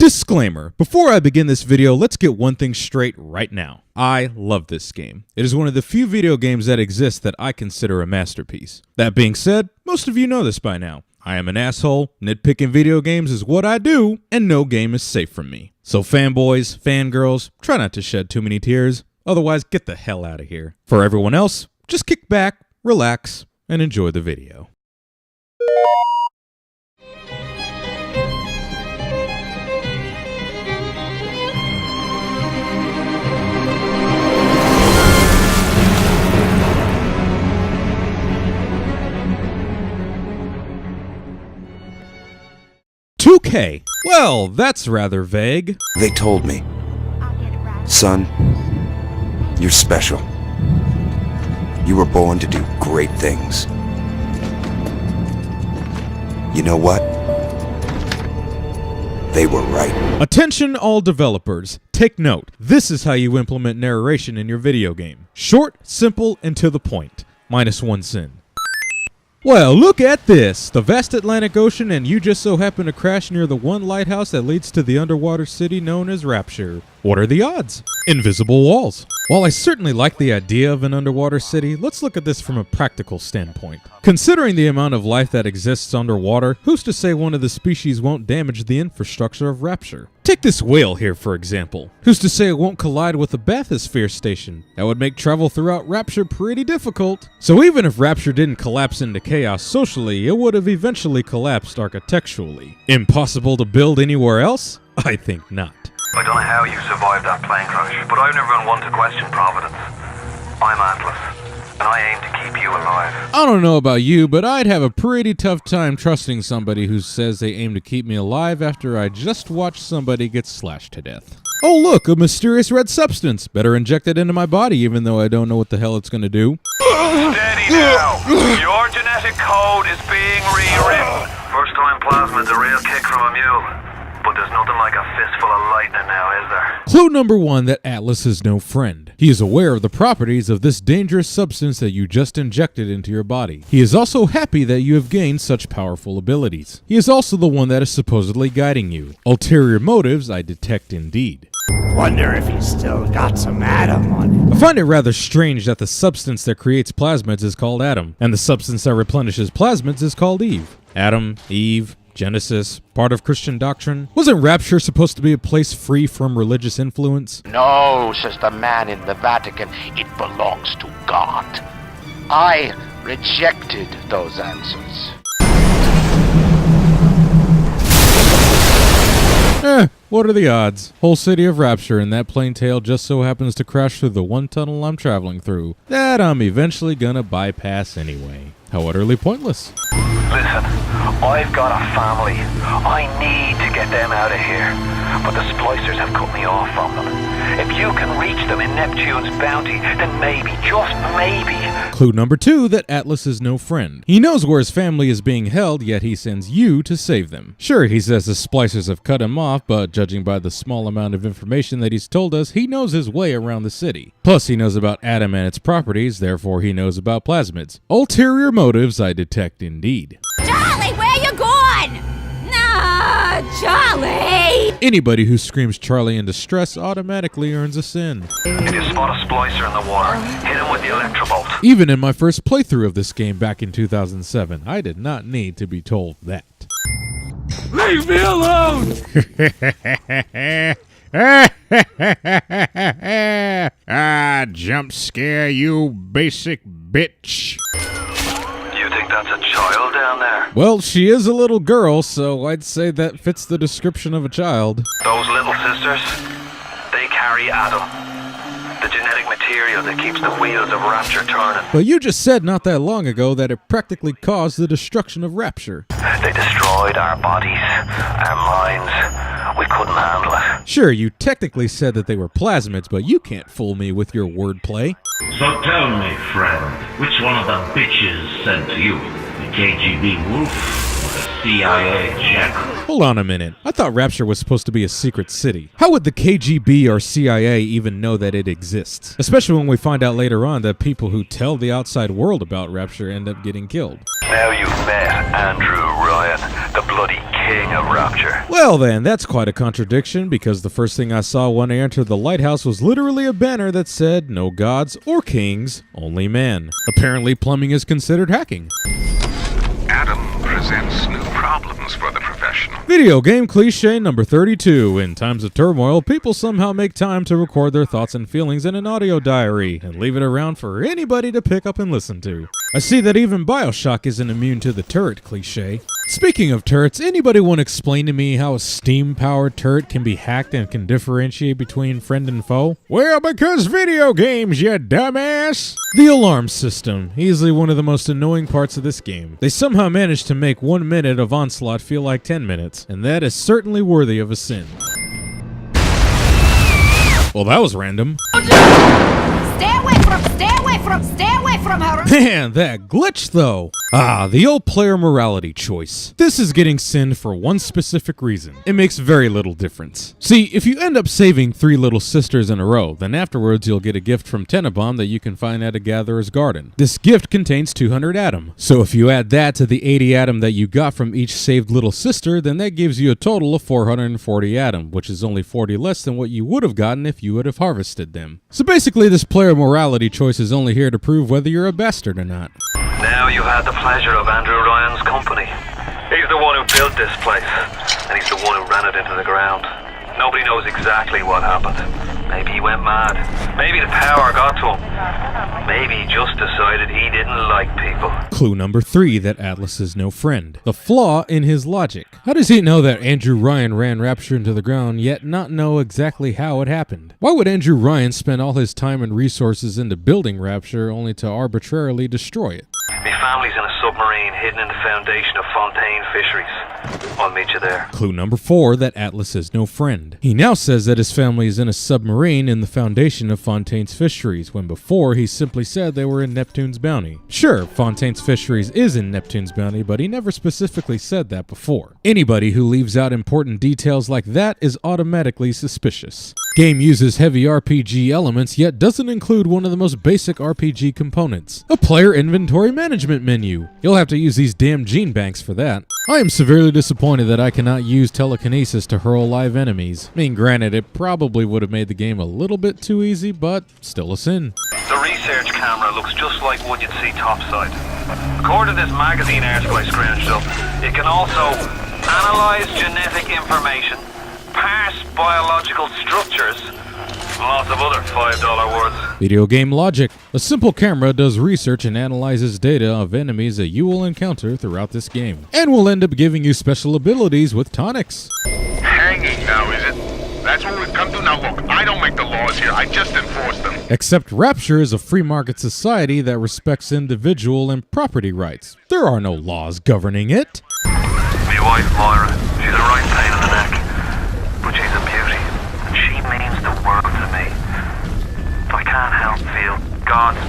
Disclaimer, before I begin this video, let's get one thing straight right now. I love this game. It is one of the few video games that exist that I consider a masterpiece. That being said, most of you know this by now. I am an asshole, nitpicking video games is what I do, and no game is safe from me. So fanboys, fangirls, try not to shed too many tears, otherwise get the hell out of here. For everyone else, just kick back, relax, and enjoy the video. $2K. Well, that's rather vague. They told me, son, you're special. You were born to do great things. You know what? They were right. Attention all developers, take note. This is how you implement narration in your video game. Short, simple, and to the point. -1 sin. Well, look at this! The vast Atlantic Ocean, and you just so happen to crash near the one lighthouse that leads to the underwater city known as Rapture. What are the odds? Invisible walls. While I certainly like the idea of an underwater city, let's look at this from a practical standpoint. Considering the amount of life that exists underwater, who's to say one of the species won't damage the infrastructure of Rapture? Take this whale here, for example. Who's to say it won't collide with the bathysphere station? That would make travel throughout Rapture pretty difficult. So even if Rapture didn't collapse into chaos socially, it would have eventually collapsed architecturally. Impossible to build anywhere else? I think not. I don't know how you survived that plane crash, but I've never been one to question Providence. I'm Atlas, and I aim to keep you alive. I don't know about you, but I'd have a pretty tough time trusting somebody who says they aim to keep me alive after I just watched somebody get slashed to death. Oh look, a mysterious red substance. Better inject it into my body even though I don't know what the hell it's gonna do. Steady now. Your genetic code is being rewritten. First time plasmid's a real kick from a mule. But there's nothing like a fistful of lightning now, is there? Clue number 1 that Atlas is no friend. He is aware of the properties of this dangerous substance that you just injected into your body. He is also happy that you have gained such powerful abilities. He is also the one that is supposedly guiding you. Ulterior motives I detect indeed. Wonder if he's still got some Adam on him. I find it rather strange that the substance that creates plasmids is called Adam, and the substance that replenishes plasmids is called Eve. Adam, Eve, Genesis, part of Christian doctrine. Wasn't Rapture supposed to be a place free from religious influence? No, says the man in the Vatican, it belongs to God. I rejected those answers. What are the odds? Whole city of Rapture and that plane tail just so happens to crash through the one tunnel I'm traveling through, that I'm eventually gonna bypass anyway. How utterly pointless. Listen, I've got a family. I need to get them out of here. But the splicers have cut me off from them. If you can reach them in Neptune's bounty, then maybe, just maybe. Clue number 2 that Atlas is no friend. He knows where his family is being held, yet he sends you to save them. Sure, he says the splicers have cut him off, but judging by the small amount of information that he's told us, he knows his way around the city. Plus, he knows about Adam and its properties, therefore he knows about plasmids. Ulterior motives I detect indeed. Charlie, where you going? Nah, Charlie! Anybody who screams Charlie in distress automatically earns a sin. If you spot a splicer in the water, hit him with the electrobolt. Even in my first playthrough of this game back in 2007, I did not need to be told that. Leave me alone! Jump scare, you basic bitch. You think that's a child down there? Well, she is a little girl, so I'd say that fits the description of a child. Those little sisters, they carry Adam. The genetic material that keeps the wheels of Rapture turning. But you just said not that long ago that it practically caused the destruction of Rapture. They destroyed our bodies, our minds. We couldn't handle it. Sure, you technically said that they were plasmids, but you can't fool me with your wordplay. So tell me, friend, which one of the bitches sent you? The KGB wolf or the CIA general. Hold on a minute. I thought Rapture was supposed to be a secret city. How would the KGB or CIA even know that it exists? Especially when we find out later on that people who tell the outside world about Rapture end up getting killed. Now you've met Andrew Ryan, the bloody king of Rapture. Well then, that's quite a contradiction, because the first thing I saw when I entered the lighthouse was literally a banner that said, "No gods or kings, only man." Apparently plumbing is considered hacking. Adam presents new problems for the professional. Video game cliche number 32. In times of turmoil, people somehow make time to record their thoughts and feelings in an audio diary and leave it around for anybody to pick up and listen to. I see that even Bioshock isn't immune to the turret cliche. Speaking of turrets, anybody want to explain to me how a steam-powered turret can be hacked and can differentiate between friend and foe? Well, because video games, you dumbass! The alarm system, easily one of the most annoying parts of this game. They somehow managed to make 1 minute of Onslaught feel like 10 minutes, and that is certainly worthy of a sin. Well, that was random. Stay away from her! Man, that glitch though! Ah, the old player morality choice. This is getting sinned for one specific reason. It makes very little difference. See, if you end up saving 3 little sisters in a row, then afterwards you'll get a gift from Tenenbaum that you can find at a gatherer's garden. This gift contains 200 Atom. So if you add that to the 80 Atom that you got from each saved little sister, then that gives you a total of 440 Atom, which is only 40 less than what you would have gotten if you would have harvested them. So basically this player morality choice is only here to prove whether you're a bastard or not. Now you've had the pleasure of Andrew Ryan's company. He's the one who built this place, and he's the one who ran it into the ground. Nobody knows exactly what happened. Maybe he went mad. Maybe the power got to him. Maybe he just decided he didn't like people. Clue number 3, that Atlas is no friend. The flaw in his logic. How does he know that Andrew Ryan ran Rapture into the ground, yet not know exactly how it happened? Why would Andrew Ryan spend all his time and resources into building Rapture only to arbitrarily destroy it? My family's in a submarine hidden in the foundation of Fontaine Fisheries. I'll meet you there. Clue number 4, that Atlas is no friend. He now says that his family is in a submarine in the foundation of Fontaine's Fisheries, when before he simply said they were in Neptune's Bounty. Sure, Fontaine's Fisheries is in Neptune's Bounty, but he never specifically said that before. Anybody who leaves out important details like that is automatically suspicious. Game uses heavy RPG elements, yet doesn't include one of the most basic RPG components, a player inventory management menu. You'll have to use these damn gene banks for that. I am severely disappointed that I cannot use telekinesis to hurl live enemies. I mean, granted, it probably would have made the game a little bit too easy, but still a sin. The research camera looks just like one you'd see topside. According to this magazine article I scrounged up, it can also analyze genetic information, parse biological structures, lots of other $5 words. Video game logic. A simple camera does research and analyzes data of enemies that you will encounter throughout this game, and will end up giving you special abilities with tonics. Hanging now, is it? That's what we've come to now. Look, I don't make the laws here. I just enforce them. Except Rapture is a free market society that respects individual and property rights. There are no laws governing it. My wife, Moira, she's a right pain in the neck, but she's a beauty, and she means the world to me. I can't help feel God's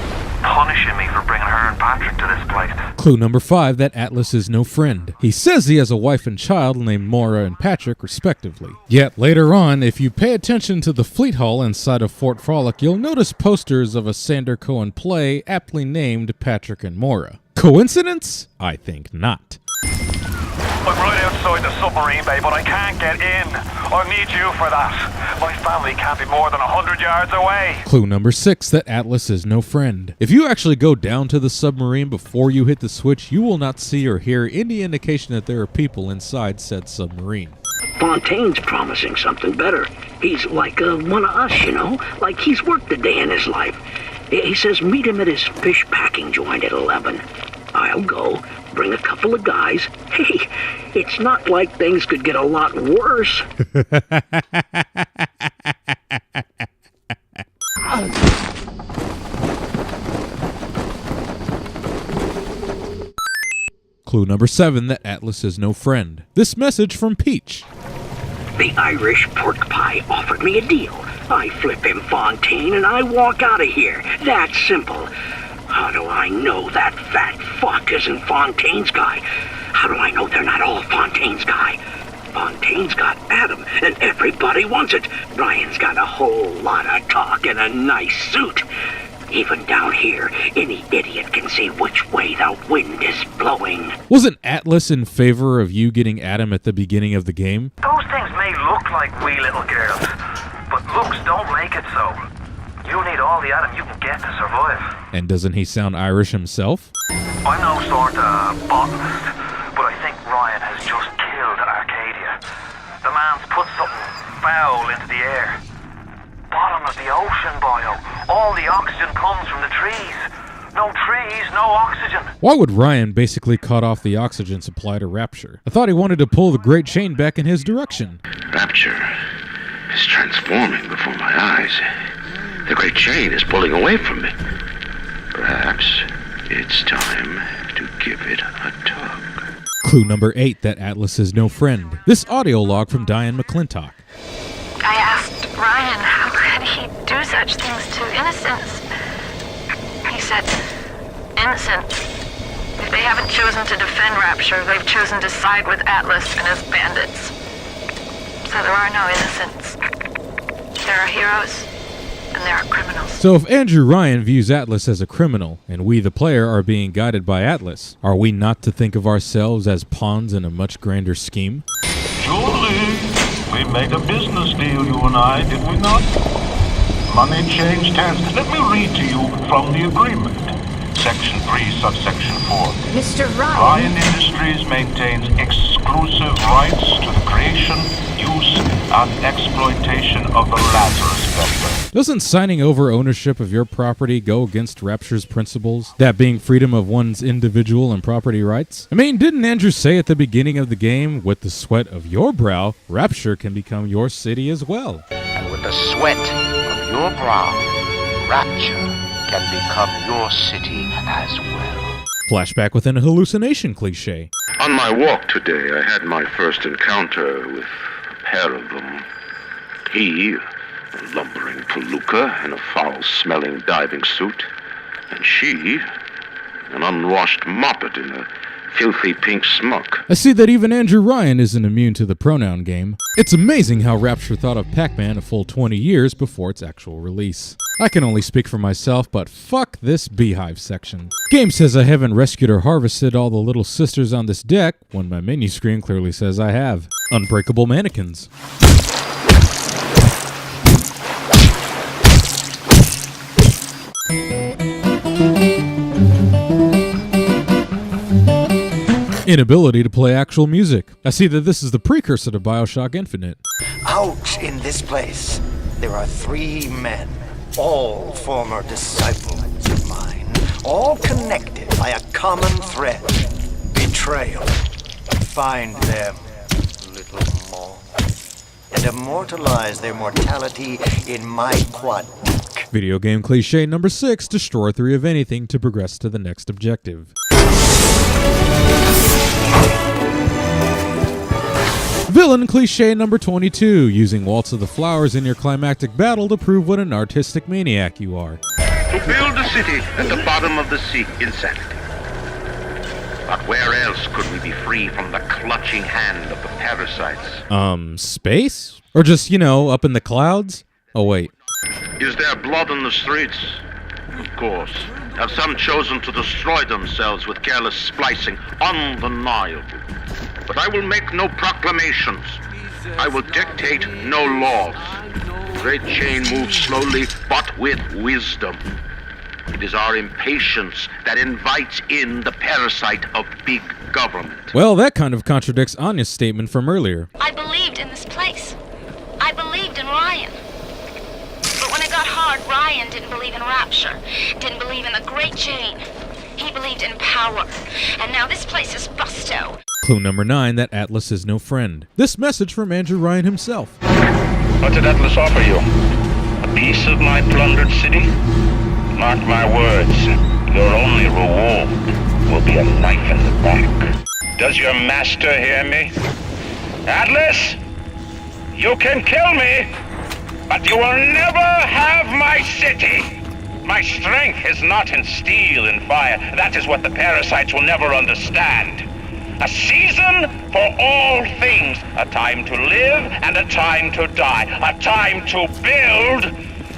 punishing me for bringing her and Patrick to this place. Clue number 5, that Atlas is no friend. He says he has a wife and child named Moira and Patrick, respectively. Yet later on, if you pay attention to the fleet hall inside of Fort Frolic, you'll notice posters of a Sander Cohen play aptly named Patrick and Moira. Coincidence? I think not. I'm right outside the submarine bay, but I can't get in. I'll need you for that. My family can't be more than 100 yards away. Clue number 6, that Atlas is no friend. If you actually go down to the submarine before you hit the switch, you will not see or hear any indication that there are people inside said submarine. Fontaine's promising something better. He's like one of us, you know? Like he's worked a day in his life. He says meet him at his fish packing joint at 11. I'll go, bring a couple of guys. Hey, it's not like things could get a lot worse. Clue number 7, that Atlas is no friend. This message from Peach. The Irish pork pie offered me a deal. I flip him Fontaine and I walk out of here. That's simple. How do I know that fat fuck isn't Fontaine's guy? How do I know they're not all Fontaine's guy? Fontaine's got Adam, and everybody wants it. Ryan's got a whole lot of talk and a nice suit. Even down here, any idiot can see which way the wind is blowing. Wasn't Atlas in favor of you getting Adam at the beginning of the game? Those things may look like wee little girls, but looks don't make it so. You need all the Adam you can get to survive. And doesn't he sound Irish himself? I'm no sort of botanist, but I think Ryan has just killed Arcadia. The man's put something foul into the air. Bottom of the ocean, Bio. All the oxygen comes from the trees. No trees, no oxygen. Why would Ryan basically cut off the oxygen supply to Rapture? I thought he wanted to pull the Great Chain back in his direction. Rapture is transforming before my eyes. The Great Chain is pulling away from me. Perhaps it's time to give it a tug. Clue number 8 that Atlas is no friend. This audio log from Diane McClintock. I asked Ryan how could he do such things to innocents. He said, innocent. If they haven't chosen to defend Rapture, they've chosen to side with Atlas and his bandits. So there are no innocents. There are heroes, and there are criminals. So if Andrew Ryan views Atlas as a criminal, and we the player are being guided by Atlas, are we not to think of ourselves as pawns in a much grander scheme? Julie, we made a business deal, you and I, did we not? Money changed hands. Let me read to you from the agreement. Section 3, subsection 4. Mr. Ryan Industries maintains exclusive rights to the creation, use, and exploitation of the Lazarus Vector. Doesn't signing over ownership of your property go against Rapture's principles? That being freedom of one's individual and property rights? I mean, didn't Andrew say at the beginning of the game, with the sweat of your brow, Rapture can become your city as well? And with the sweat of your brow, Rapture can become your city as well. Flashback within a hallucination cliche. On my walk today, I had my first encounter with a pair of them. He, a lumbering palooka in a foul-smelling diving suit, and she, an unwashed moppet in a filthy pink smock. I see that even Andrew Ryan isn't immune to the pronoun game. It's amazing how Rapture thought of Pac-Man a full 20 years before its actual release. I can only speak for myself, but fuck this beehive section. Game says I haven't rescued or harvested all the little sisters on this deck, when my menu screen clearly says I have. Unbreakable mannequins. Inability to play actual music. I see that this is the precursor to Bioshock Infinite. Out in this place, there are 3 men, all former disciples of mine, all connected by a common thread, betrayal. Find them, little moth, and immortalize their mortality in my quad. Video game cliche number 6, destroy 3 of anything to progress to the next objective. Villain cliche number 22, using Waltz of the Flowers in your climactic battle to prove what an artistic maniac you are. To build a city at the bottom of the sea, insanity. But where else could we be free from the clutching hand of the parasites? Space? Or just, up in the clouds? Oh wait. Is there blood on the streets? Of course. Have some chosen to destroy themselves with careless splicing? Undeniable. But I will make no proclamations. I will dictate no laws. Great Chain moves slowly, but with wisdom. It is our impatience that invites in the parasite of big government. Well, that kind of contradicts Anya's statement from earlier. I believed in this place. I believed in Ryan. But when it got hard, Ryan didn't believe in Rapture, didn't believe in the Great Chain. He believed in power. And now this place is busto. Clue number 9, that Atlas is no friend. This message from Andrew Ryan himself. What did Atlas offer you? A piece of my plundered city? Mark my words, your only reward will be a knife in the back. Does your master hear me? Atlas, you can kill me, but you will never have my city. My strength is not in steel and fire. That is what the parasites will never understand. A season for all things. A time to live and a time to die. A time to build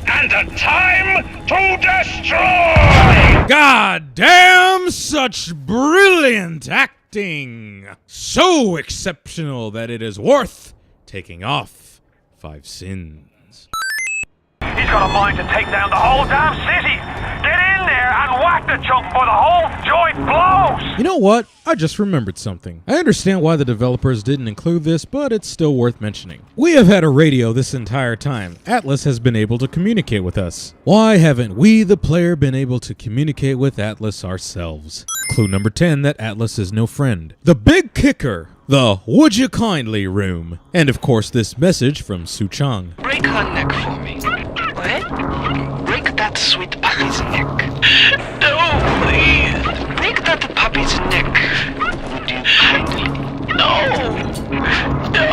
and a time to destroy! God damn, such brilliant acting! So exceptional that it is worth taking off 5 sins. He's got a mind to take down the whole damn city. Get in there and whack the chunk before the whole joint blows. You know what? I just remembered something. I understand why the developers didn't include this, but it's still worth mentioning. We have had a radio this entire time. Atlas has been able to communicate with us. Why haven't we, the player, been able to communicate with Atlas ourselves? Clue number 10, that Atlas is no friend. The big kicker. The would you kindly room. And of course this message from Su Chang. Break her neck for me. What? Break that sweet puppy's neck. No, please. Break that puppy's neck. Would you kindly? No. No.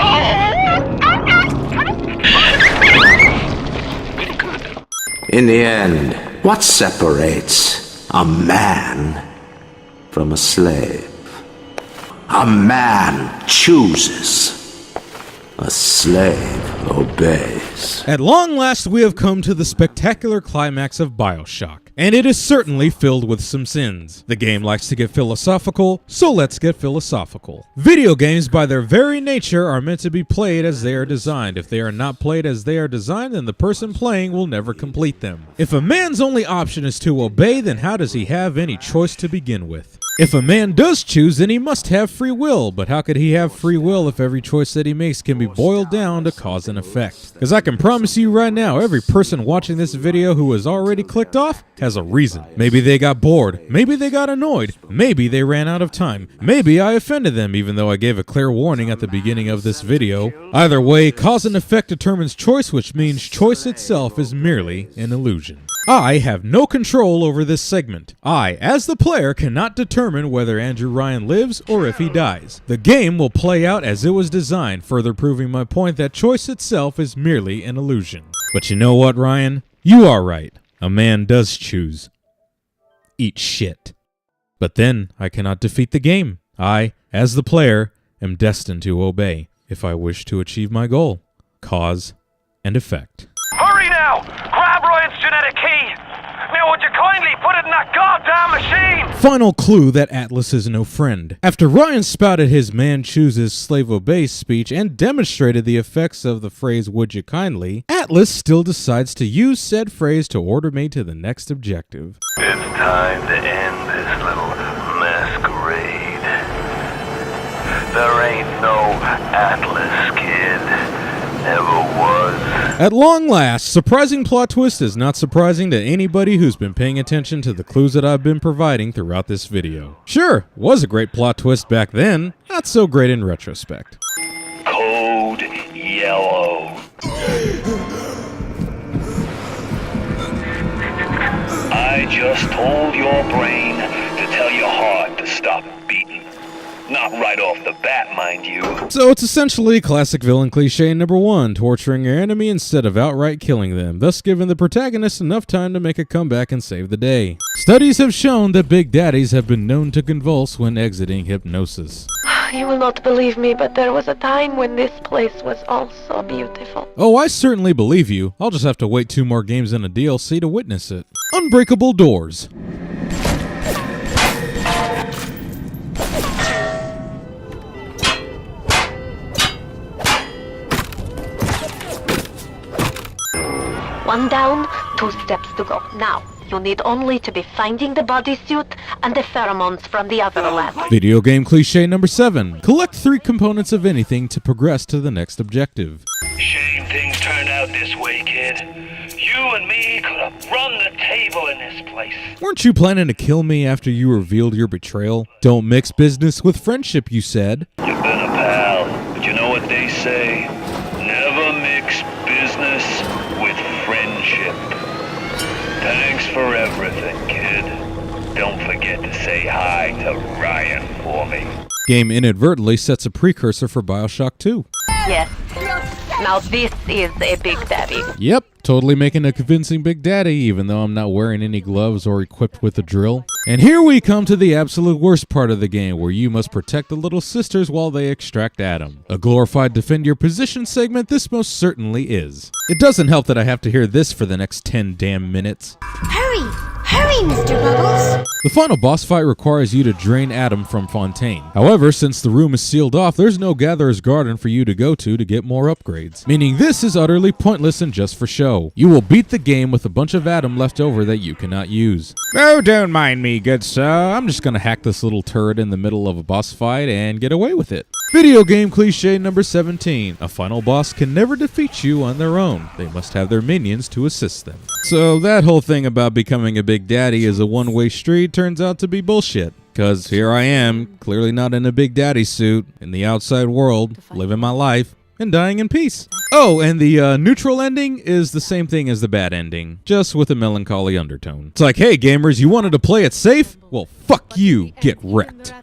Very good. In the end, what separates a man from a slave? A man chooses. A slave obeys. At long last, we have come to the spectacular climax of Bioshock, and it is certainly filled with some sins. The game likes to get philosophical, so let's get philosophical. Video games, by their very nature, are meant to be played as they are designed. If they are not played as they are designed, then the person playing will never complete them. If a man's only option is to obey, then how does he have any choice to begin with? If a man does choose, then he must have free will, but how could he have free will if every choice that he makes can be boiled down to cause and effect? Because I can promise you right now, every person watching this video who has already clicked off has a reason. Maybe they got bored, maybe they got annoyed, maybe they ran out of time, maybe I offended them even though I gave a clear warning at the beginning of this video. Either way, cause and effect determines choice, which means choice itself is merely an illusion. I have no control over this segment. I, as the player, cannot determine whether Andrew Ryan lives or if he dies. The game will play out as it was designed, further proving my point that choice itself is merely an illusion. But you know what, Ryan? You are right. A man does choose. Eat shit. But then I cannot defeat the game. I, as the player, am destined to obey if I wish to achieve my goal. Cause and effect. Hurry now! Grab Ryan's genetic key! Now would you kindly put it in that goddamn machine? Final clue that Atlas is no friend. After Ryan spouted his man chooses slave obeys speech and demonstrated the effects of the phrase would you kindly, Atlas still decides to use said phrase to order me to the next objective. It's time to end this little masquerade. There ain't no Atlas, kid. Never was. At long last, surprising plot twist is not surprising to anybody who's been paying attention to the clues that I've been providing throughout this video. Sure, was a great plot twist back then, not so great in retrospect. Code Yellow. I just told your brain to tell your heart to stop beating. Not right off the bat, mind you. So it's essentially classic villain cliche number 1, torturing your enemy instead of outright killing them, thus giving the protagonist enough time to make a comeback and save the day. Studies have shown that big daddies have been known to convulse when exiting hypnosis. You will not believe me, but there was a time when this place was also beautiful. Oh, I certainly believe you. I'll just have to wait 2 more games and a DLC to witness it. Unbreakable Doors. One down, 2 steps to go. Now, you need only to be finding the bodysuit and the pheromones from the other lab. Video game cliche number 7. Collect 3 components of anything to progress to the next objective. Shame things turned out this way, kid. You and me could have run the table in this place. Weren't you planning to kill me after you revealed your betrayal? Don't mix business with friendship, you said. You've been a pal, but you know what they say? Never mix business with friendship. Thanks for everything, kid. Don't forget to say hi to Ryan for me. Game inadvertently sets a precursor for Bioshock 2. Yes. Now this is a Big Daddy. Yep, totally making a convincing Big Daddy, even though I'm not wearing any gloves or equipped with a drill. And here we come to the absolute worst part of the game, where you must protect the little sisters while they extract Adam. A glorified defend your position segment, this most certainly is. It doesn't help that I have to hear this for the next 10 damn minutes. Hurry! Hurry, Mr. Bubbles! The final boss fight requires you to drain Adam from Fontaine. However, since the room is sealed off, there's no Gatherer's Garden for you to go to get more upgrades. Meaning this is utterly pointless and just for show. You will beat the game with a bunch of Adam left over that you cannot use. Oh, don't mind me, good sir. I'm just gonna hack this little turret in the middle of a boss fight and get away with it. Video game cliche number 17. A final boss can never defeat you on their own. They must have their minions to assist them. So that whole thing about becoming a Big Daddy is a one-way street turns out to be bullshit. Because here I am, clearly not in a Big Daddy suit, in the outside world, living my life, and dying in peace. Oh, and the neutral ending is the same thing as the bad ending, just with a melancholy undertone. It's like, hey gamers, you wanted to play it safe? Well, fuck you, get wrecked.